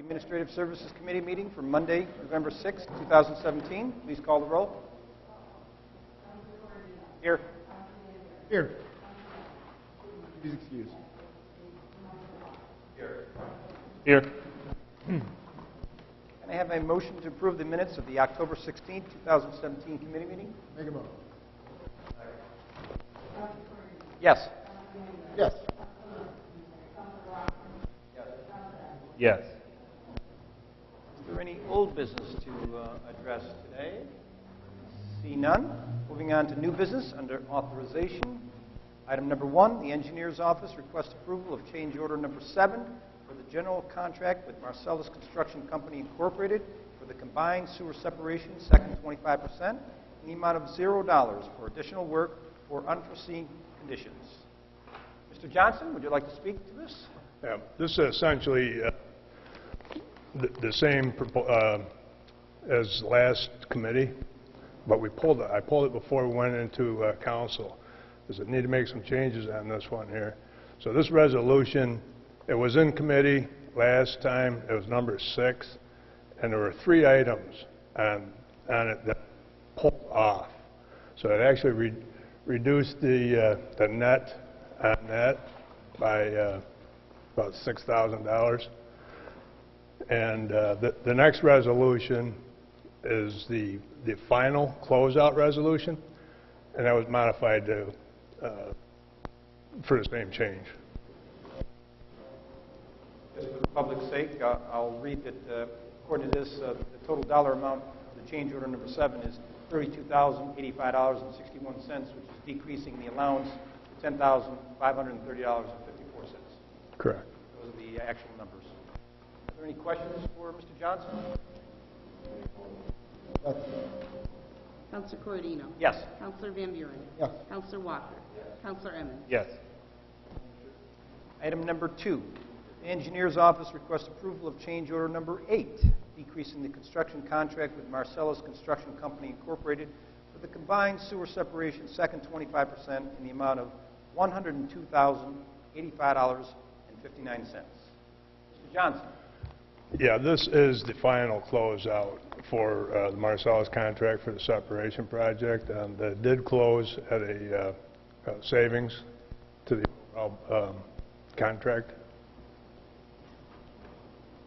The Administrative Services Committee meeting for Monday, November 6, 2017. Please call the roll. Here. Here. Please excuse. Here. Here. Can I have a motion to approve the minutes of the October 16, 2017 committee meeting? Make a motion. Yes. Yes. Yes. Is there any old business to address today? See none. Moving on to new business under authorization. Item number 1, the engineer's office requests approval of change order number 7 for the general contract with Marcellus Construction Company Incorporated for the combined sewer separation, second 25%, in the amount of $0 for additional work for unforeseen conditions. Mr. Johnson, would you like to speak to this? Yeah, this is essentially the same as last committee, but I pulled it before we went into council, because I need to make some changes on this one here. So this resolution, it was in committee last time. It was number 6, and there were 3 items on it that pulled off. So it actually reduced the net on that by about $6,000. And the next resolution is the final closeout resolution, and that was modified to for the same change. Just for the public's sake, I'll read that according to this, the total dollar amount of the change order number 7 is $32,085.61, which is decreasing the allowance to $10,530.54. Correct. Those are the actual numbers. Are there any questions for Mr. Johnson? Yes. Councilor Corradino. Yes. Councilor Van Buren. Yes. Councilor Walker. Yes. Councilor Emmons. Yes. Item number 2. The engineer's office requests approval of change order number 8, decreasing the construction contract with Marcellus Construction Company Incorporated for the combined sewer separation, second 25%, in the amount of $102,085.59. Mr. Johnson. Yeah, this is the final closeout for the Marcellus contract for the separation project, and it did close at a savings to the contract.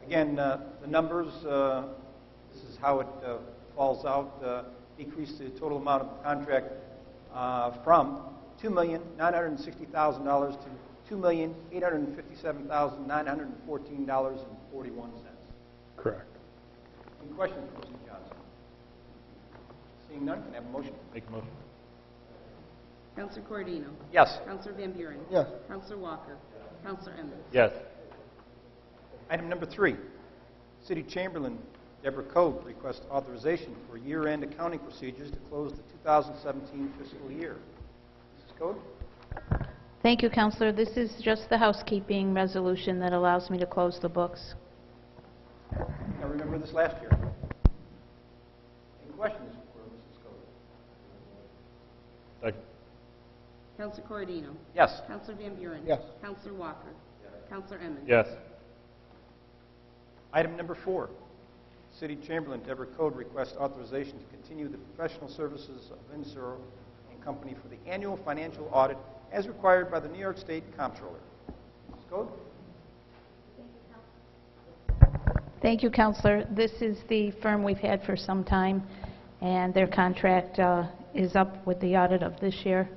Again, the numbers, this is how it falls out, decreased the total amount of the contract from $2,960,000 to $2,857,914.41. Correct. Any questions for Mr. Johnson? Seeing none, can I have a motion? Make a motion. Councilor Corradino. Yes. Councilor Van Buren. Yes. Councilor Walker. Councilor Emmons. Yes. Item number 3, City Chamberlain Deborah Cope requests authorization for year-end accounting procedures to close the 2017 fiscal year. Mrs. Cope? Thank you, Councilor. This is just the housekeeping resolution that allows me to close the books. I remember this last year. Any questions for Mrs. Cope? Second. Councilor Corradino. Yes. Councilor Van Buren. Yes. Councilor Walker. Yes. Councilor Emmons. Yes. Item number 4, City Chamberlain Deborah Code requests authorization to continue the professional services of Insuro and Company for the annual financial audit as required by the New York State Comptroller. Mrs. Code? Thank you, Councilor. This is the firm we've had for some time, and their contract is up with the audit of this year,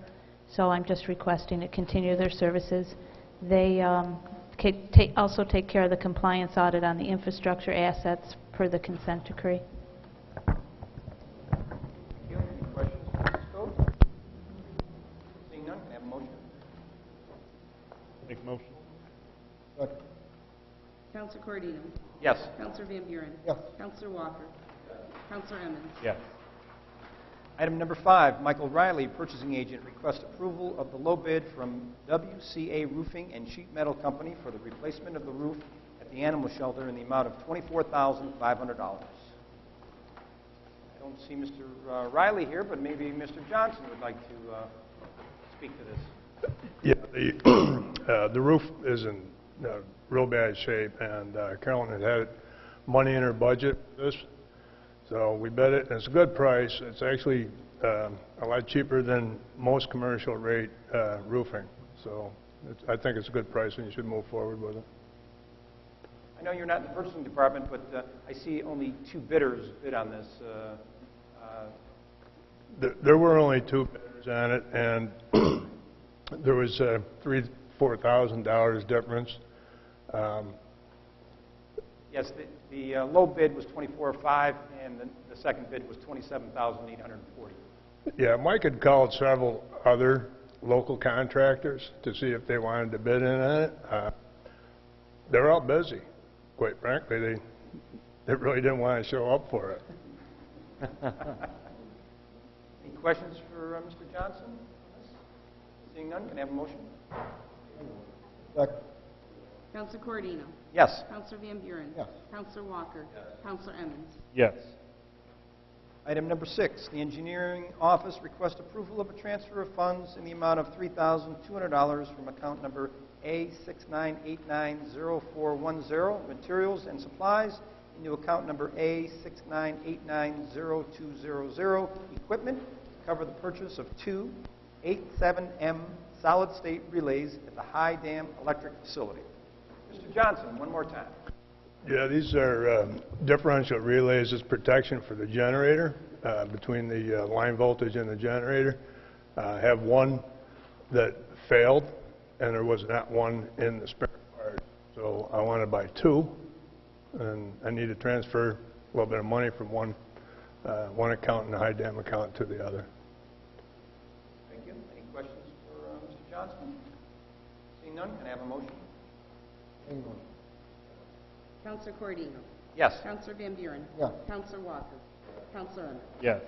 so I'm just requesting to continue their services. They also take care of the compliance audit on the infrastructure assets per the consent decree. Thank you. Any questions for Mrs. Code? Seeing none, can I have a motion? Make a motion. Second. Councilor Corradino. Yes. Councilor Van Buren. Yes. Councilor Walker. Yes. Councilor Emmons. Yes. Item number 5, Michael Riley, purchasing agent, requests approval of the low bid from WCA Roofing and Sheet Metal Company for the replacement of the roof at the animal shelter in the amount of $24,500. I don't see Mr. Riley here, but maybe Mr. Johnson would like to speak to this. Yeah, the roof is in real bad shape, and Carolyn had it money in her budget for this. So we bid it, and it's a good price. It's actually a lot cheaper than most commercial rate roofing. So I think it's a good price, and you should move forward with it. I know you're not in the purchasing department, but I see only 2 bidders bid on this. There were only 2 bidders on it, and there was $4,000 difference. Yes, the low bid was $24,500, and the second bid was $27,840. Yeah, Mike had called several other local contractors to see if they wanted to bid in on it. They're all busy, quite frankly. They really didn't want to show up for it. Any questions for Mr. Johnson? Seeing none, can I have a motion? Second. Counselor Cordino? Yes. Counselor Van Buren? Yes. Counselor Walker? Counselor Emmons? Yes. Item number 6, the engineering office requests approval of a transfer of funds in the amount of $3,200 from account number A69890410, materials and supplies, into account number A69890200, equipment, to cover the purchase of 2 87M solid-state relays at the High Dam Electric Facility. Mr. Johnson, one more time. Yeah, these are differential relays as protection for the generator, between the line voltage and the generator. I have one that failed, and there was not one in the spare part. So I want to buy 2, and I need to transfer a little bit of money from one account in the high dam account to the other. Thank you. Any questions for Mr. Johnson? Seeing none, can I have a motion? Counselor Cordino? Yes. Counselor Van Buren? Yes. Counselor Walker? Counselor Emmons? Yes.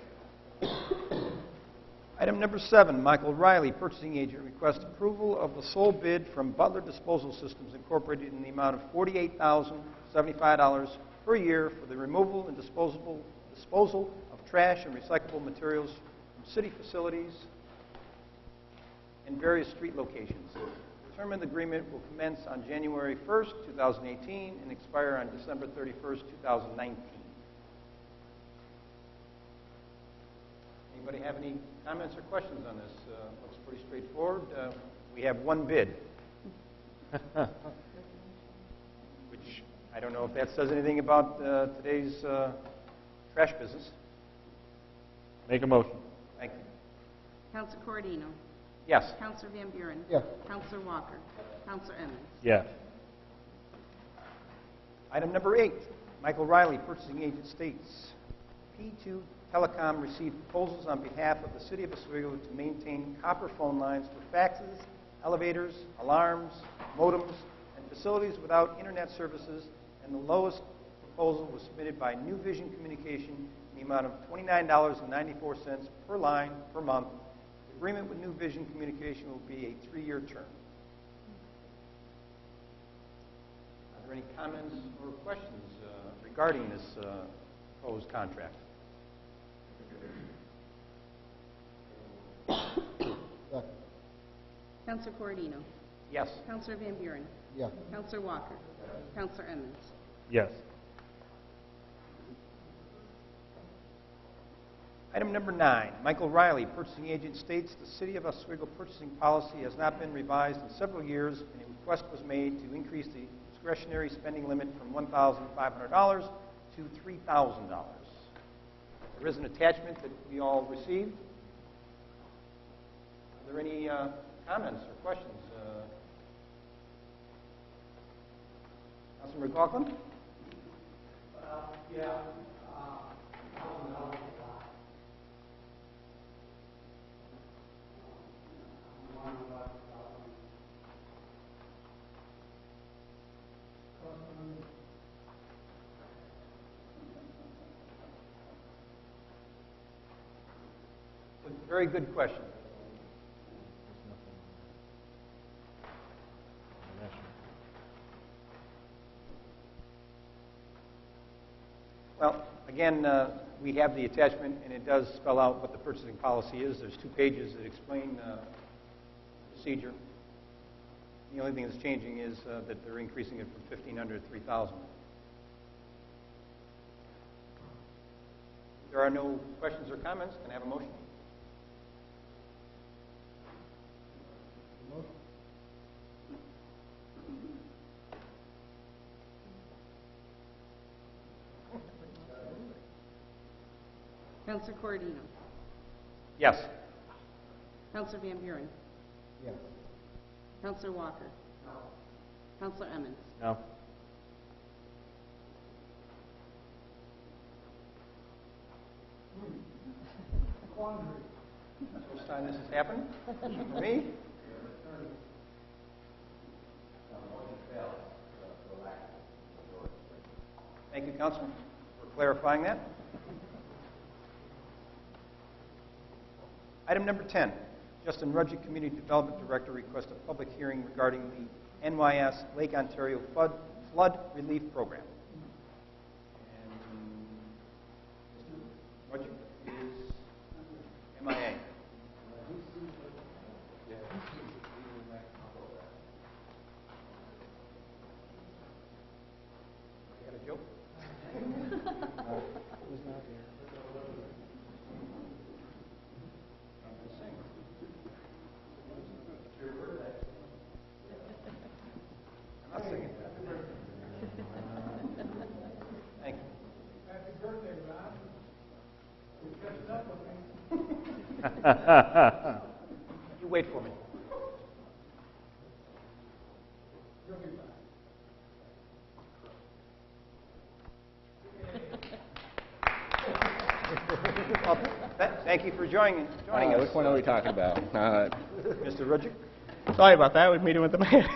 Item number 7, Michael Riley, purchasing agent, requests approval of the sole bid from Butler Disposal Systems Incorporated in the amount of $48,075 per year for the removal and disposal of trash and recyclable materials from city facilities and various street locations. The term of the agreement will commence on January 1st, 2018 and expire on December 31st, 2019. Anybody have any comments or questions on this? Looks pretty straightforward. We have one bid, which I don't know if that says anything about today's trash business. Make a motion. Thank you. Counselor Cordino? Yes. Counselor Van Buren? Yes. Counselor Walker? Counselor Emmons? Yes. Item number 8, Michael Riley, purchasing agent, states P2 Telecom received proposals on behalf of the City of Oswego to maintain copper phone lines for faxes, elevators, alarms, modems, and facilities without internet services, and the lowest proposal was submitted by New Vision Communication in the amount of $29.94 per line per month. The agreement with New Vision Communication will be a 3-year term. Are there any comments or questions regarding this proposed contract? Second. Counselor Cordino? Yes. Counselor Van Buren? Yes. Counselor Walker? Counselor Emmons? Yes. Item number 9, Michael Riley, purchasing agent, states the City of Oswego purchasing policy has not been revised in several years, and a request was made to increase the discretionary spending limit from $1,500 to $3,000. There is an attachment that we all received. Are there any comments or questions? Councilor McLaughlin? It's a very good question. Well, again, we have the attachment, and it does spell out what the purchasing policy is. There's 2 pages that explain the procedure. The only thing that's changing is that they're increasing it from $1,500 to $3,000. If there are no questions or comments, can I have a motion? Counselor Corradino. Yes. Counselor Van Buren. Yes. Counselor Walker. No. Counselor Emmons. No. First time this has happened for me. Thank you, Councilor, for clarifying that. Item number 10, Justin Rudgick, Community Development Director, requests a public hearing regarding the NYS Lake Ontario Flood Relief Program. And Mr. Rudgick is MIA. Got a joke? I'm not singing. Thank you. Happy birthday, Ron. You catching up with me. You wait for me. You'll be back. Well, thank you for joining us. Which one are we talking about? Mr. Rudgick, Sorry about that. I was meeting with the mayor.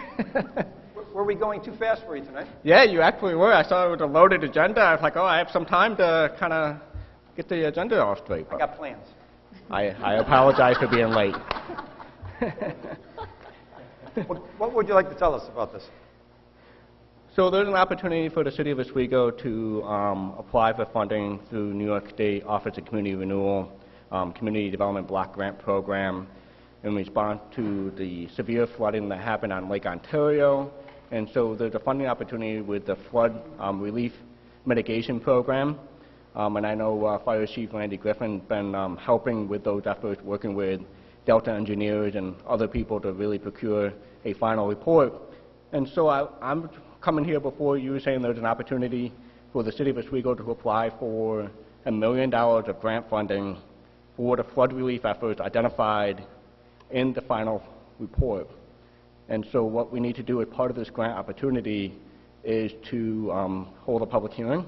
were we going too fast for you tonight? Yeah, you actually were. I saw it was a loaded agenda. I was like, oh, I have some time to kind of get the agenda all straight. I But got plans. I apologize for being late. What would you like to tell us about this? So there's an opportunity for the City of Oswego to apply for funding through New York State Office of Community Renewal, Community Development Block Grant Program in response to the severe flooding that happened on Lake Ontario. And so there's a funding opportunity with the Flood Relief Mitigation Program. And I know Fire Chief Randy Griffin's been helping with those efforts, working with Delta engineers and other people to really procure a final report. And so I'm coming here before you saying there's an opportunity for the City of Oswego to apply for $1 million of grant funding for the flood relief efforts identified in the final report. And so what we need to do as part of this grant opportunity is to hold a public hearing.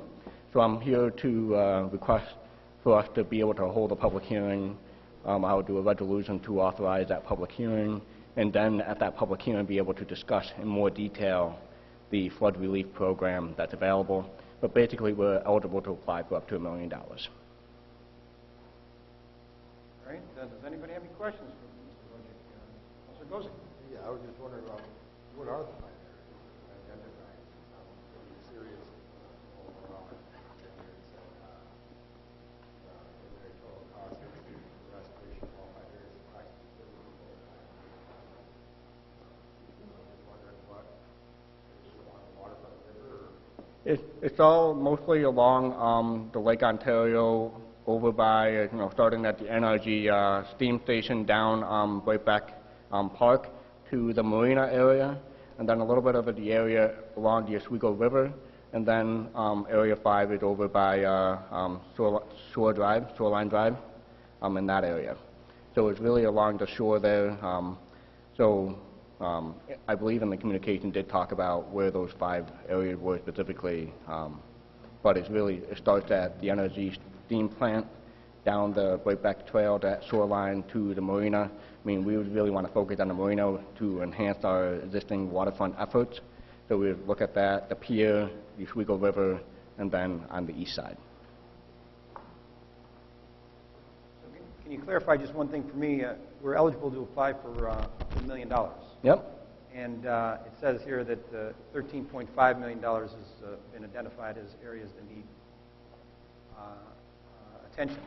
So I'm here to request for us to be able to hold a public hearing. I'll do a resolution to authorize that public hearing, and then at that public hearing be able to discuss in more detail the flood relief program that's available. But basically, we're eligible to apply for up to $1 million. All right. Does anybody have any questions for Mr. Rudgick? Councilor Gozik. Yeah, I was just wondering about what are the primaries identified? Pretty serious overall. The total cost of the restoration of all five areas is approximately $30 million. I was wondering what is it along the waterfront river? It's all mostly along the Lake Ontario, over by, starting at the NRG steam station down Whiteback Park to the Marina area, and then a little bit of the area along the Oswego River, and then Area 5 is over by Shoreline Drive, in that area. So it's really along the shore there. I believe in the communication did talk about where those 5 areas were specifically, but it starts at the NRG steam plant, down the Whiteback Trail, that shoreline to the marina. I mean, we would really want to focus on the marina to enhance our existing waterfront efforts. So we would look at that, the pier, the Oswego River, and then on the east side. Can you clarify just one thing for me? We're eligible to apply for $1 million. Yep. And it says here that $13.5 million has been identified as areas that need attention.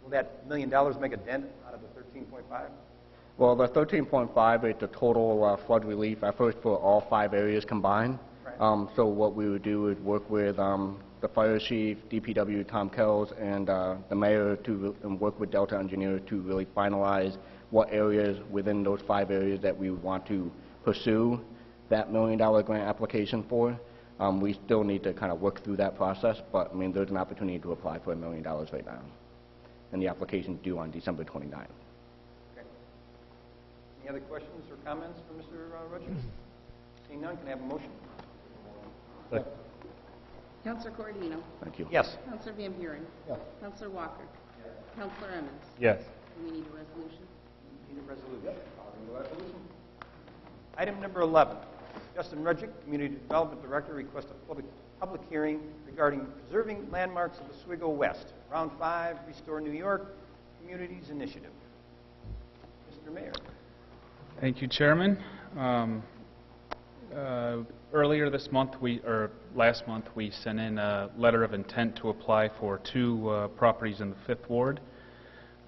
Will that $1 million make a dent out of the 13.5? Well, the 13.5 is the total flood relief effort for all 5 areas combined. Right. So what we would do is work with the the fire chief, DPW, Tom Kells, and the mayor and work with Delta Engineer to really finalize what areas within those 5 areas that we want to pursue that $1 million grant application for. We still need to kind of work through that process, but I mean, there's an opportunity to apply for $1 million right now. And the application is due on December 29th. Okay. Any other questions or comments for Mr. Rogers? Seeing none, can I have a motion? Second. Counselor Cordino? Thank you. Yes. Counselor Van Buren? Yes. Counselor Walker? Counselor Emmons? Yes. Do we need a resolution? Need a resolution. Calling the resolution. Item number 11. Justin Rudgick, Community Development Director, requests a public hearing regarding preserving landmarks of Oswego West. Round 5, Restore New York Communities Initiative. Mr. Mayor. Thank you, Chairman. Earlier this month, last month, we sent in a letter of intent to apply for 2 properties in the 5th Ward.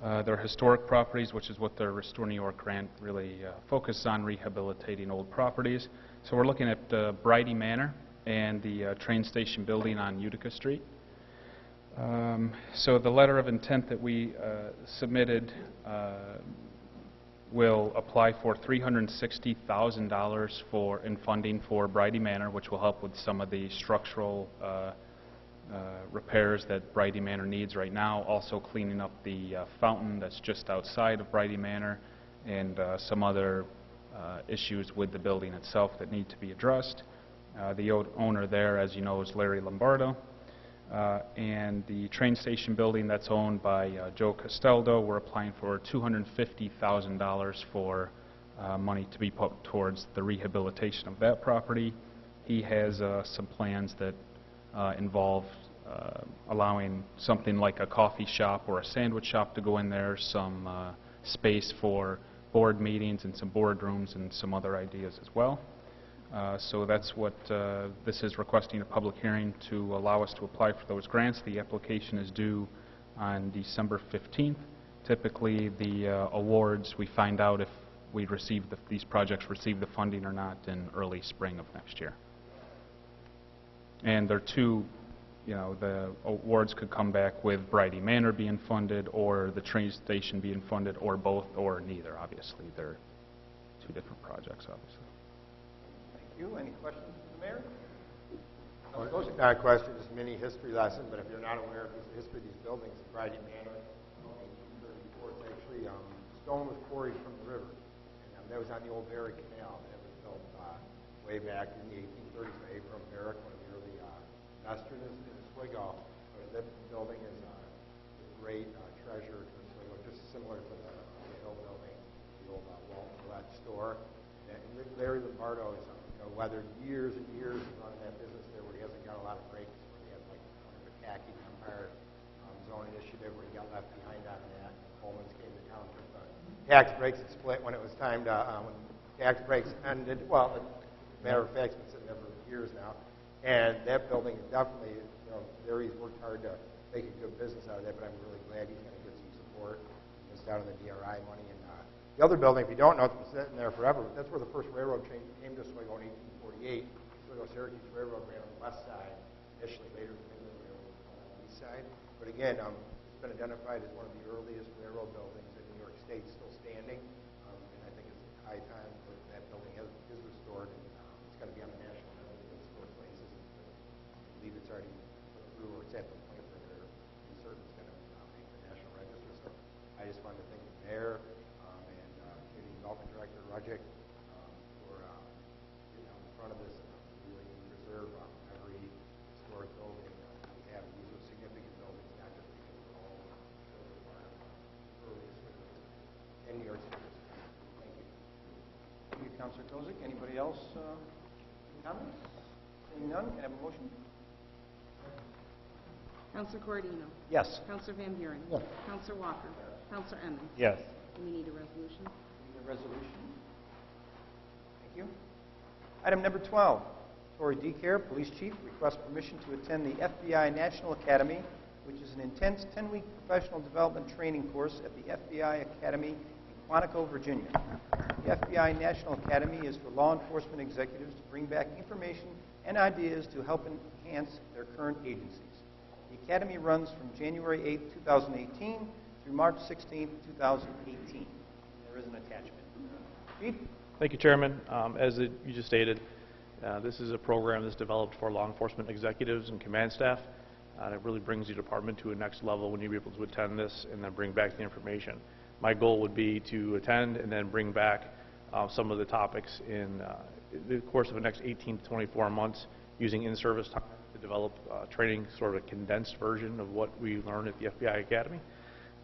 They're historic properties, which is what the Restore New York grant really focuses on, rehabilitating old properties. So we're looking at Bridey Manor and the train station building on Utica Street. So the letter of intent that we submitted will apply for $360,000 in funding for Bridey Manor, which will help with some of the structural repairs that Bridey Manor needs right now, also cleaning up the fountain that's just outside of Bridey Manor, and some other issues with the building itself that need to be addressed. The owner there, as you know, is Larry Lombardo. And the train station building that's owned by Joe Castaldo, we're applying for $250,000 for money to be put towards the rehabilitation of that property. He has some plans that involve allowing something like a coffee shop or a sandwich shop to go in there, some space for board meetings and some board rooms and some other ideas as well. So that's what this is requesting, a public hearing to allow us to apply for those grants. The application is due on December 15th. Typically, the awards, we find out if we receive these projects receive the funding or not in early spring of next year. And there are 2, the awards could come back with Bridey Manor being funded or the train station being funded or both or neither, obviously. They're 2 different projects, obviously. Thank you. Any questions for the Mayor? Not a question, just a mini history lesson, but if you're not aware of the history of these buildings, Bridey Manor, in 1834, it's actually stone was quarried from the river. And that was on the old Barry Canal. That was built way back in the 1830s by Abram Barrick, one of the early investors in Oswego. That building is a great treasure to Oswego, just similar to the Hill building, the old Walton Gillette store. And Larry Lombardo is weathered years and years of running that business there where he hasn't got a lot of breaks. He had like kind of a khaki empire zone initiative where he got left behind on that. Coleman's came to town, took the tax breaks and split when it was time to, when tax breaks ended. Well, as a matter of fact, it's been sitting there for years now. And that building is definitely, Larry's worked hard to make a good business out of that, but I'm really glad he's going to get some support. He missed out on the DRI money. And the other building, if you don't know, it's been sitting there forever. That's where the first railroad train came to Oswego in 1848. Oswego-Syracuse Railroad ran on the west side. Initially, later, the Midland Railroad was on the east side. But again, it's been identified as one of the earliest railroad buildings in New York State, still standing. And I think it's high time that building is restored. And it's going to be on the national list of historic places. I believe it's already put through, or it's at the point where they're certain it's going to make the national register. So I just wanted to thank the mayor. Community Development Director Rudgick for getting out in front of this and really preserve every historic building that we have. These are significant buildings, not just because we're all part of earliest in New York City. Thank you. Thank you, Councilor Kozik. Anybody else comments? Seeing none, can I have a motion? Counselor Cordino? Yes. Counselor Van Buren? Yes. Counselor Walker? Counselor Emmons? Yes. Do we need a resolution? Need a resolution? Thank you. Item number 12. Tori DeCare, Police Chief, requests permission to attend the FBI National Academy, which is an intense 10-week professional development training course at the FBI Academy in Quantico, Virginia. The FBI National Academy is for law enforcement executives to bring back information and ideas to help enhance their current agencies. academy runs from January 8, 2018 through March 16, 2018. There is an attachment. Chief? Thank you, Chairman. You just stated, this is a program that's developed for law enforcement executives and command staff. It really brings the department to a next level when you're able to attend this and then bring back the information. My goal would be to attend and then bring back some of the topics in the course of the next 18 to 24 months using in-service time to develop training, sort of a condensed version of what we learned at the FBI Academy.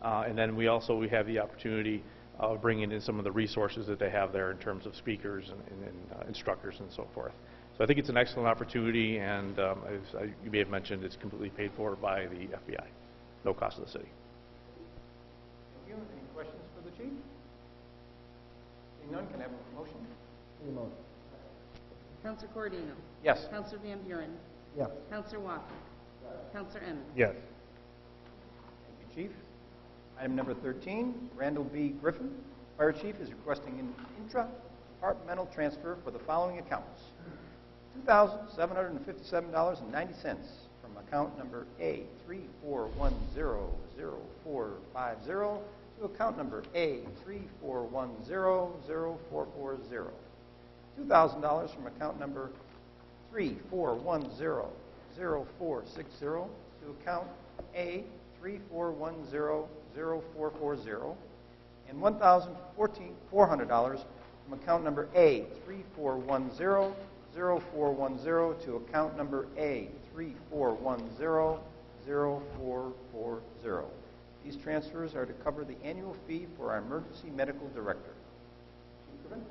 And then we have the opportunity of bringing in some of the resources that they have there in terms of speakers and instructors and so forth. So I think it's an excellent opportunity, and as you may have mentioned, it's completely paid for by the FBI, no cost to the city. Thank you. Any questions for the chief? Seeing none, can I have a motion? Counselor Cordino? Yes. Counselor Van Buren? Yes. Counselor Walker? Counselor Emmons? Yes. Thank you, Chief. Item number 13, Randall B. Griffin, Fire Chief, is requesting an intra-departmental transfer for the following accounts. $2,757.90 from account number A34100450 to account number A34100440. $2,000 from account number 34100460 to account A34100440, and $1,400 from account number A34100410 to account number A34100440. These transfers are to cover the annual fee for our emergency medical director. Chief Griffin?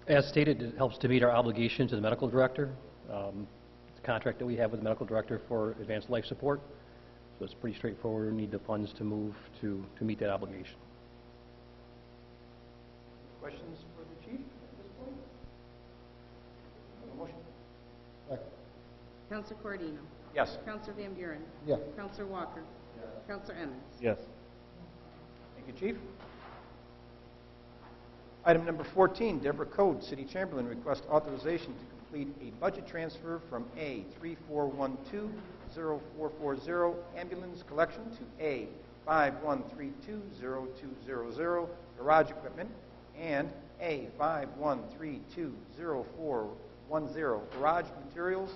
As stated, it helps to meet our obligation to the medical director. It's a contract that we have with the medical director for advanced life support. So it's pretty straightforward. We need the funds to move to meet that obligation. Questions for the chief at this point? Motion? Counselor Cordino? Yes. Counselor Van Buren? Yes. Counselor Walker? Counselor Emmons? Yes. Thank you, Chief. Item number 14, Deborah Code, City Chamberlain, requests authorization to complete a budget transfer from A34120440 ambulance collection to A51320200 garage equipment and A51320410 garage materials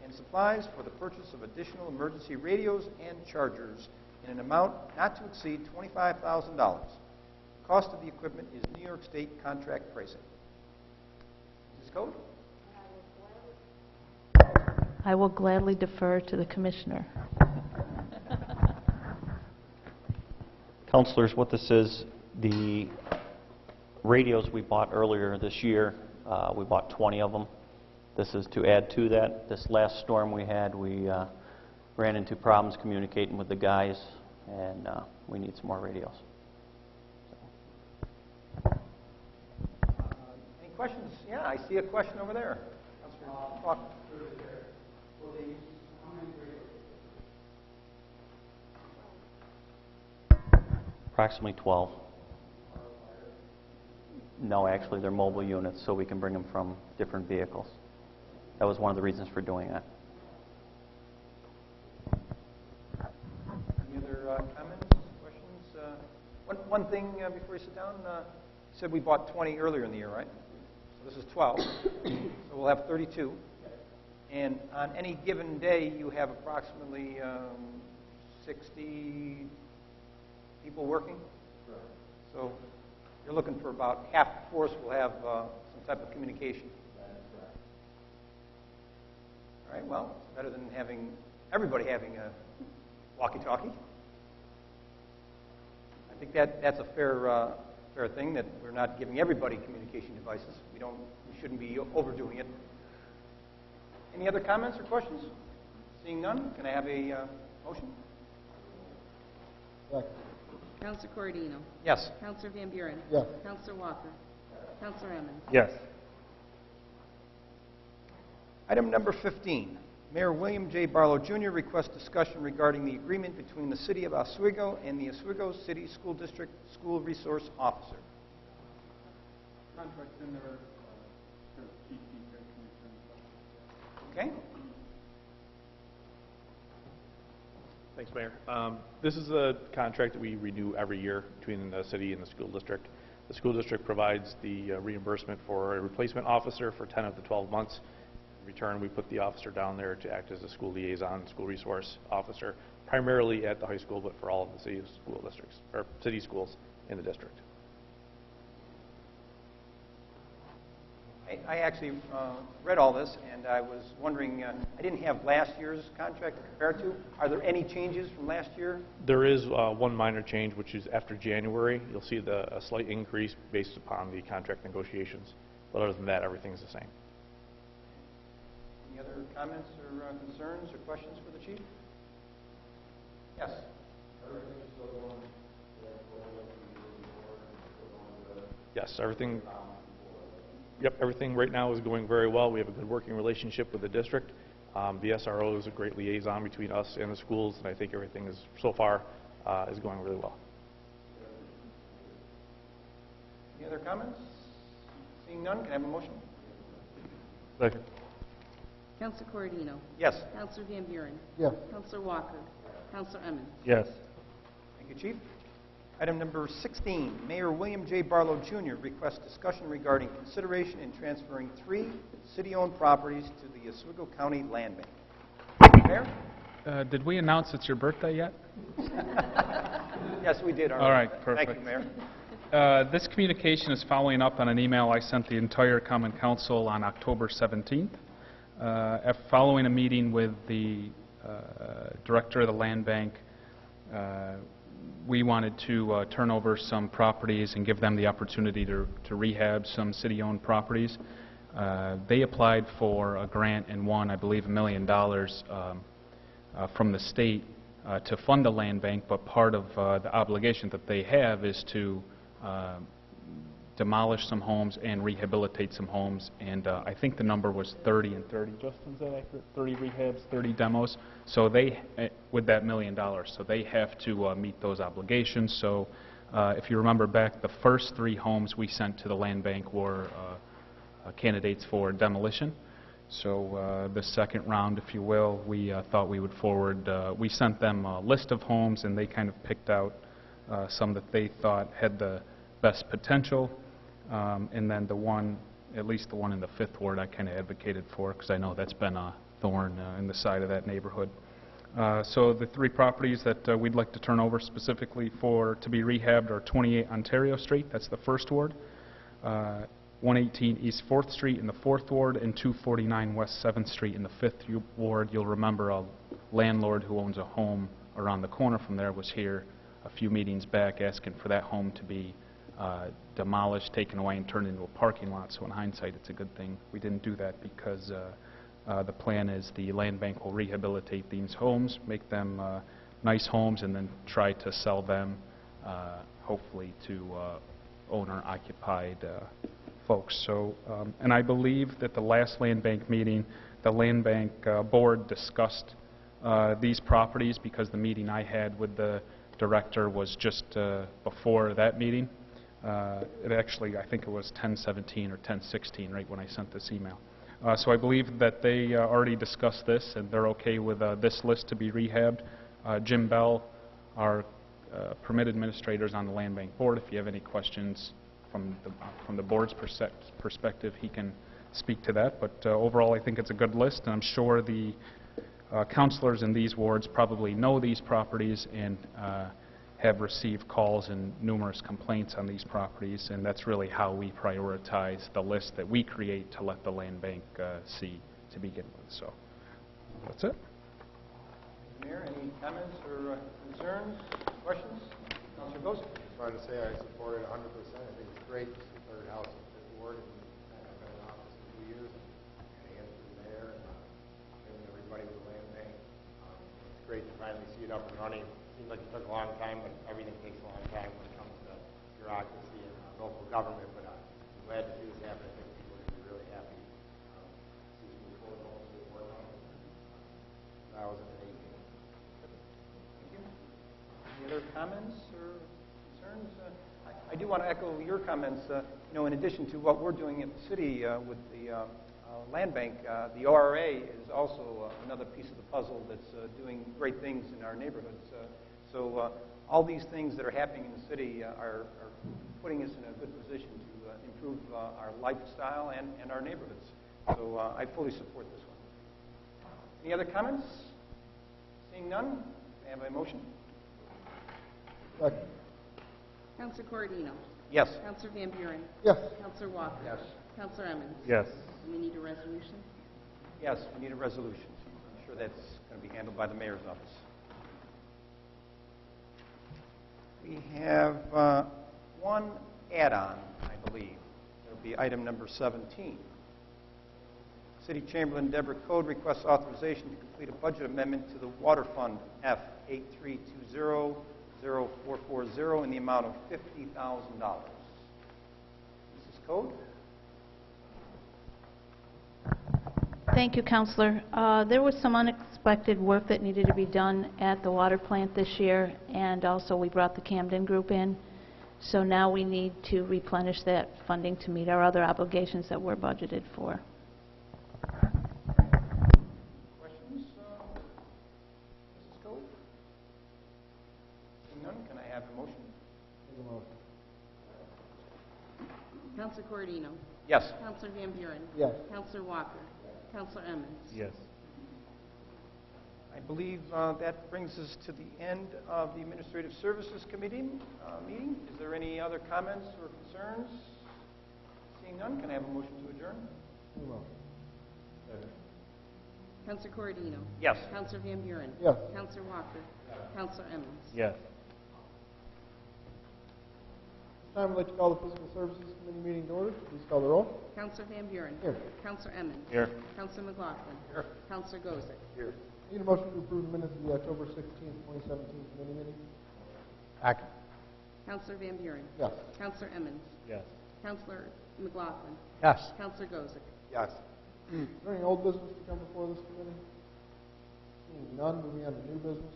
and supplies for the purchase of additional emergency radios and chargers in an amount not to exceed $25,000. The cost of the equipment is New York State contract pricing. Mrs. Code? I will gladly defer to the commissioner. Councilors, what this is, the radios we bought earlier this year, we bought 20 of them. This is to add to that. This last storm we had, we ran into problems communicating with the guys, and we need some more radios. Any questions? Yeah, I see a question over there. Councilor Faulkner. Approximately 12. No, actually, they're mobile units, so we can bring them from different vehicles. That was one of the reasons for doing that. Any other comments, questions? One thing before you sit down, you said we bought 20 earlier in the year, right? So this is 12, so we'll have 32. And on any given day, you have approximately 60 people working? Right. So you're looking for about half the force will have some type of communication. That is correct. All right, well, it's better than having everybody having a walkie-talkie. I think that's a fair thing, that we're not giving everybody communication devices. We shouldn't be overdoing it. Any other comments or questions? Seeing none, can I have a motion? Counselor Cordino? Yes. Counselor Van Buren? Yes. Counselor Walker? Counselor Emmons? Yes. Item number 15, Mayor William J. Barlow, Jr. requests discussion regarding the agreement between the City of Oswego and the Oswego City School District School Resource Officer. Contract's in there. Okay? Thanks, Mayor. This is a contract that we renew every year between the city and the school district. The school district provides the reimbursement for a replacement officer for 10 of the 12 months. In return, we put the officer down there to act as a school liaison, school resource officer, primarily at the high school, but for all of the city school districts, or city schools in the district. I actually read all this, and I was wondering, I didn't have last year's contract to compare to. Are there any changes from last year? There is one minor change, which is after January. You'll see a slight increase based upon the contract negotiations. But other than that, everything's the same. Any other comments or concerns or questions for the chief? Yes. Yes, everything. Yep, everything right now is going very well. We have a good working relationship with the district. The SRO is a great liaison between us and the schools, and I think everything is, so far, is going really well. Any other comments? Seeing none, can I have a motion? Second. Counselor Corradino. Yes. Counselor Van Buren. Yes. Counselor Walker. Counselor Emmons. Yes. Thank you, Chief. Item number 16, Mayor William J. Barlow, Jr. requests discussion regarding consideration in transferring 3 city-owned properties to the Oswego County Land Bank. Mayor? Did we announce it's your birthday yet? Yes, we did. All right, perfect. Thank you, Mayor. This communication is following up on an email I sent the entire Common Council on October 17th. Following a meeting with the director of the land bank, we wanted to turn over some properties and give them the opportunity to rehab some city-owned properties. They applied for a grant and won, I believe, $1 million from the state to fund the land bank, but part of the obligation that they have is to demolish some homes and rehabilitate some homes, and I think the number was 30 and 30. Justin, is that accurate? 30 rehabs, 30 demos. So they, with that $1 million, so they have to meet those obligations. So if you remember back, the first 3 homes we sent to the land bank were candidates for demolition. So the second round, if you will, we thought we would forward, we sent them a list of homes, and they kind of picked out some that they thought had the best potential, and then the one, at least the one in the 5th Ward, I kind of advocated for, because I know that's been a thorn in the side of that neighborhood. So the 3 properties that we'd like to turn over specifically to be rehabbed are 28 Ontario Street, that's the 1st Ward, 118 East 4th Street in the 4th Ward, and 249 West 7th Street in the 5th Ward. You'll remember a landlord who owns a home around the corner from there was here a few meetings back asking for that home to be demolished, taken away, and turned into a parking lot. So in hindsight, it's a good thing we didn't do that, because the plan is the land bank will rehabilitate these homes, make them nice homes, and then try to sell them, hopefully, to owner-occupied folks. So, and I believe that the last land bank meeting, the land bank board discussed these properties, because the meeting I had with the director was just before that meeting. It actually, I think it was 10/17 or 10/16, right when I sent this email. So I believe that they already discussed this, and they're okay with this list to be rehabbed. Jim Bell, our permit administrator, is on the land bank board. If you have any questions from the board's perspective, he can speak to that. But overall, I think it's a good list, and I'm sure the counselors in these wards probably know these properties and have received calls and numerous complaints on these properties, and that's really how we prioritize the list that we create to let the land bank see to begin with. So that's it. Mayor, any comments or concerns, questions? Councilor Bozick. I just wanted to say I support it 100%. I think it's great. It's the 3rd house in the 5th Ward, and I've been in office for 2 years, and I answer to the mayor and everybody with the land bank. It's great to finally see it up and running. Seems like it took a long time, but everything takes a long time when it comes to bureaucracy and local government. But I'm glad to see this happen. I think people are going to be really happy to see us move forward. Hopefully, work on it. 2018. Thank you. Any other comments or concerns? I do want to echo your comments. In addition to what we're doing at the city with the land bank. The ORA is also another piece of the puzzle that's doing great things in our neighborhoods. So all these things that are happening in the city are putting us in a good position to improve our lifestyle and our neighborhoods. So I fully support this one. Any other comments? Seeing none, may I have a motion? Second. Counselor Corradino. Yes. Counselor Van Buren. Yes. Counselor Walker. Yes. Counselor Emmons. Yes. And we need a resolution. Yes, we need a resolution. I'm sure that's going to be handled by the mayor's office. We have one add-on, I believe. It'll be item number 17. City Chamberlain Deborah Code requests authorization to complete a budget amendment to the Water Fund F8320040 in the amount of $50,000. Mrs. Code? Thank you, Counselor. There was some unexpected work that needed to be done at the water plant this year, and also we brought the Camden Group in. So now we need to replenish that funding to meet our other obligations that we're budgeted for. Questions? Mrs. Code? Seeing none, can I have a motion? Make a motion. Counselor Corradino. Yes. Counselor Van Buren. Yes. Counselor Walker. Counselor Emmons. Yes. I believe that brings us to the end of the Administrative Services Committee meeting. Is there any other comments or concerns? Seeing none, can I have a motion to adjourn? Make a motion. Counselor Corradino. Yes. Counselor Van Buren. Yes. Counselor Walker. Counselor Emmons. Yes. Time, I'd like to call the Fiscal Services Committee meeting to order. Please call the roll. Counselor Van Buren. Here. Counselor Emmons. Here. Counselor McLaughlin. Here. Counselor Gozick. Here. Need a motion to approve the minutes of the October 16th, 2017 committee meeting? Second. Counselor Van Buren. Yes. Counselor Emmons. Yes. Counselor McLaughlin. Yes. Counselor Gozick. Yes. Is there any old business to come before this committee? Seeing none, moving on to new business.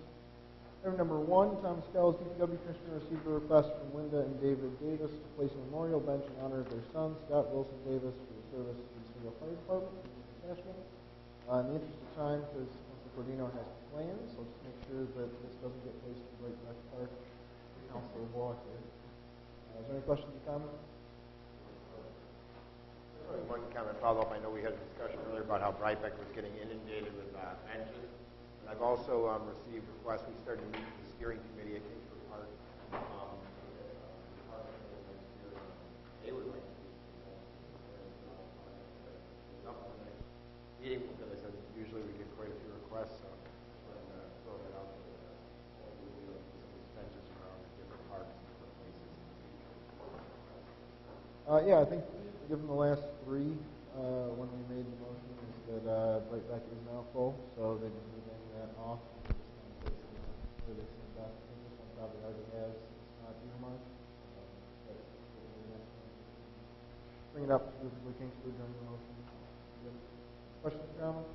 Item number 1, Thomas Kells, DPW Commissioner, received a request from Linda and David Davis to place a memorial bench in honor of their son, Scott Wilson Davis, for his service to the Easterville Fire Department. Attachment. In the interest of time, because Councilor Cordino has plans, so just make sure that this doesn't get placed in the right back part of Councilor Walker. Is there any questions or comments? One comment follow-up. I know we had a discussion earlier about how Brightbeck was getting inundated with benches. And I've also received requests. We started to meet with the steering committee at Kingsford Park. They would like to meeting because I said usually we get quite a few requests, so I just wanted to throw that out there. We'll do some of these benches around different parks and different places. Yeah, I think given the last 3, when we made the motion, is that Brightbeck is now full, so they just need that off. Just kind of place it where they seem best. I think this one probably already has. It's not earmarked. But bring it up specifically Kingsford during the motion. Good. Questions or comments?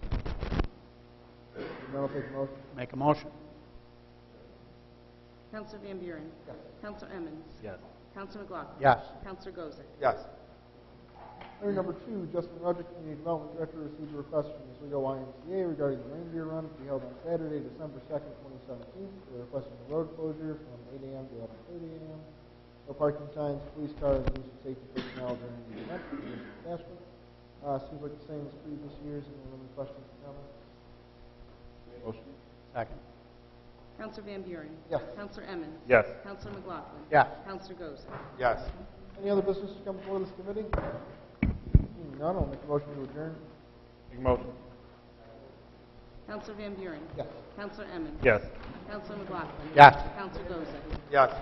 Then I'll take a motion. Make a motion. Counselor Van Buren. Yes. Counselor Emmons. Yes. Counselor McLaughlin. Yes. Counselor Gozick. Yes. Item number 2, Justin Roderick, Community Development Director, received a request from the Oswego YMCA regarding the reindeer run to be held on Saturday, December 2nd, 2017. They're requesting a road closure from 8 a.m. to 11:30 a.m. No parking signs, police cars, and use of safety personnel during the event. Attachment. Seems like the same as previous years. Any questions or comments? Motion. Second. Counselor Van Buren. Yes. Counselor Emmons. Yes. Counselor McLaughlin. Yes. Counselor Gozick. Yes. Any other business to come before this committee? Seeing none, I'll make a motion to adjourn. Make a motion. Counselor Van Buren. Yes. Counselor Emmons. Yes. Counselor McLaughlin. Yes. Counselor Gozick. Yes.